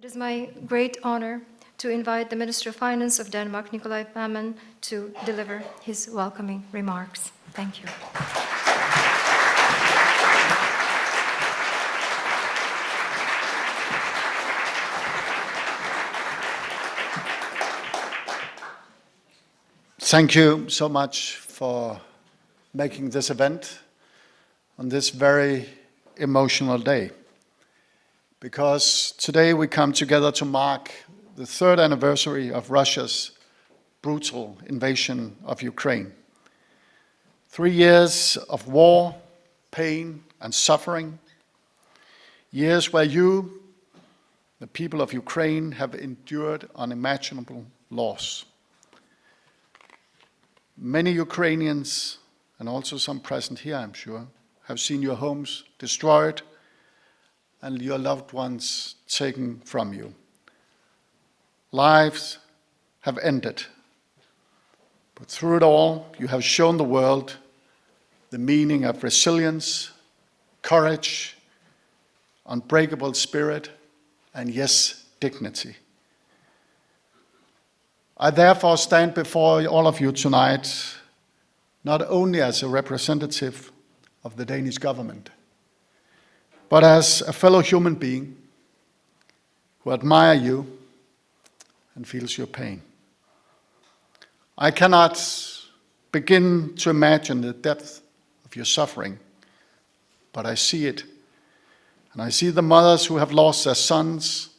It is my great honor to invite the Minister of Finance of Denmark, Nicolai Wammen, to deliver his welcoming remarks. Thank you. Thank you so much for making this event on this very emotional day. Because today we come together to mark the 3rd anniversary of Russia's brutal invasion of Ukraine. 3 years of war, pain, and suffering. Years where you, the people of Ukraine, have endured unimaginable loss. Many Ukrainians, and also some present here, I'm sure, have seen your homes destroyed and your loved ones taken from you. Lives have ended. But through it all, you have shown the world the meaning of resilience, courage, unbreakable spirit, and yes, dignity. I therefore stand before all of you tonight, not only as a representative of the Danish government, but as a fellow human being who admire you and feels your pain. I cannot begin to imagine the depth of your suffering, but I see it. And I see the mothers who have lost their sons.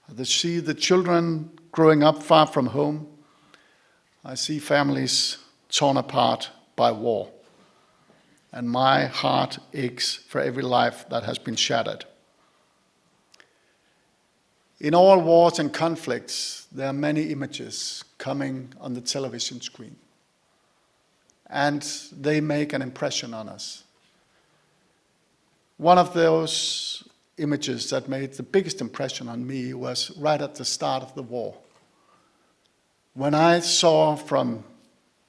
I see the children growing up far from home. I see families torn apart by war. And my heart aches for every life that has been shattered. In all wars and conflicts, there are many images coming on the television screen. And they make an impression on us. One of those images that made the biggest impression on me was right at the start of the war. When I saw from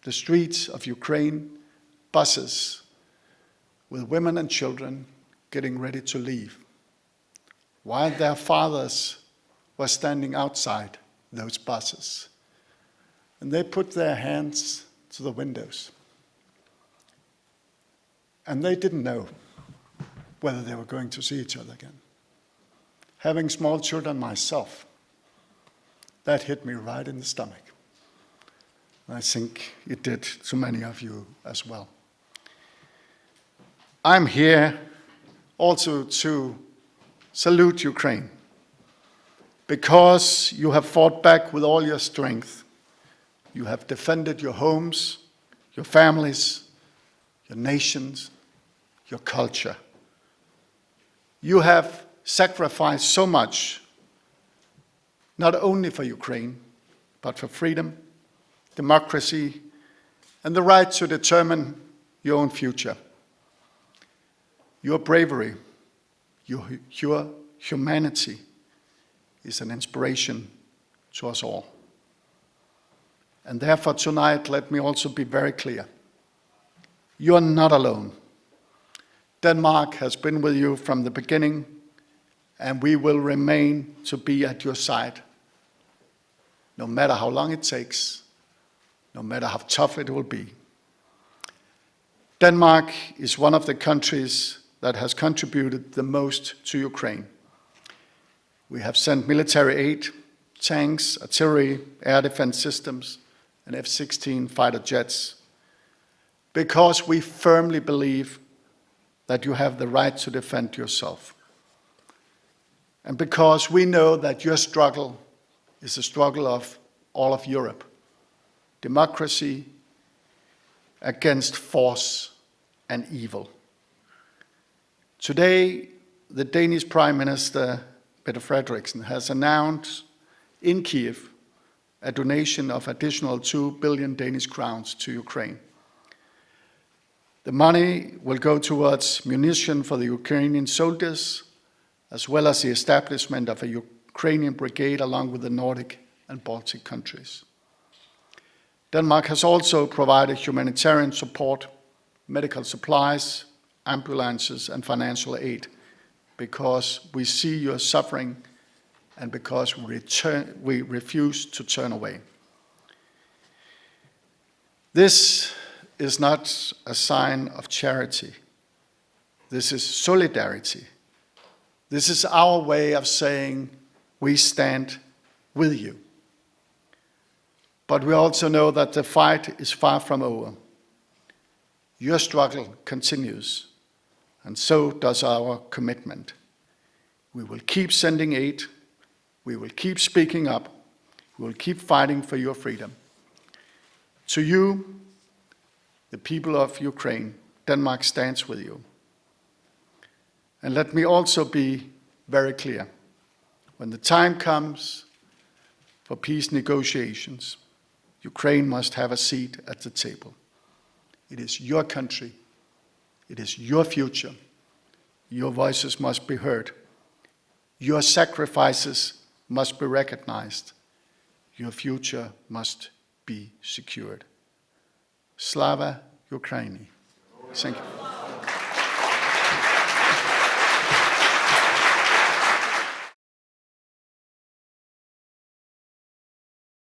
the streets of Ukraine buses with women and children getting ready to leave, while their fathers were standing outside those buses. And they put their hands to the windows. And they didn't know whether they were going to see each other again. Having small children myself, that hit me right in the stomach. I think it did to many of you as well. I'm here also to salute Ukraine, because you have fought back with all your strength. You have defended your homes, your families, your nations, your culture. You have sacrificed so much, not only for Ukraine, but for freedom, democracy, and the right to determine your own future. Your bravery, your humanity is an inspiration to us all. And therefore tonight, let me also be very clear. You are not alone. Denmark has been with you from the beginning, and we will remain to be at your side, no matter how long it takes, no matter how tough it will be. Denmark is one of the countries that has contributed the most to Ukraine. We have sent military aid, tanks, artillery, air defense systems, and F-16 fighter jets, because we firmly believe that you have the right to defend yourself. And because we know that your struggle is a struggle of all of Europe. Democracy against force and evil. Today, the Danish Prime Minister, Mette Frederiksen, has announced in Kiev a donation of additional 2 billion Danish crowns to Ukraine. The money will go towards munitions for the Ukrainian soldiers, as well as the establishment of a Ukrainian brigade along with the Nordic and Baltic countries. Denmark has also provided humanitarian support, medical supplies, ambulances, and financial aid, because we see your suffering and because we refuse to turn away. This is not a sign of charity. This is solidarity. This is our way of saying we stand with you. But we also know that the fight is far from over. Your struggle continues, and so does our commitment. We will keep sending aid. We will keep speaking up. We will keep fighting for your freedom. To you, the people of Ukraine, Denmark stands with you. And let me also be very clear. When the time comes for peace negotiations, Ukraine must have a seat at the table. It is your country. It is your future. Your voices must be heard. Your sacrifices must be recognized. Your future must be secured. Slava Ukraini. Thank you.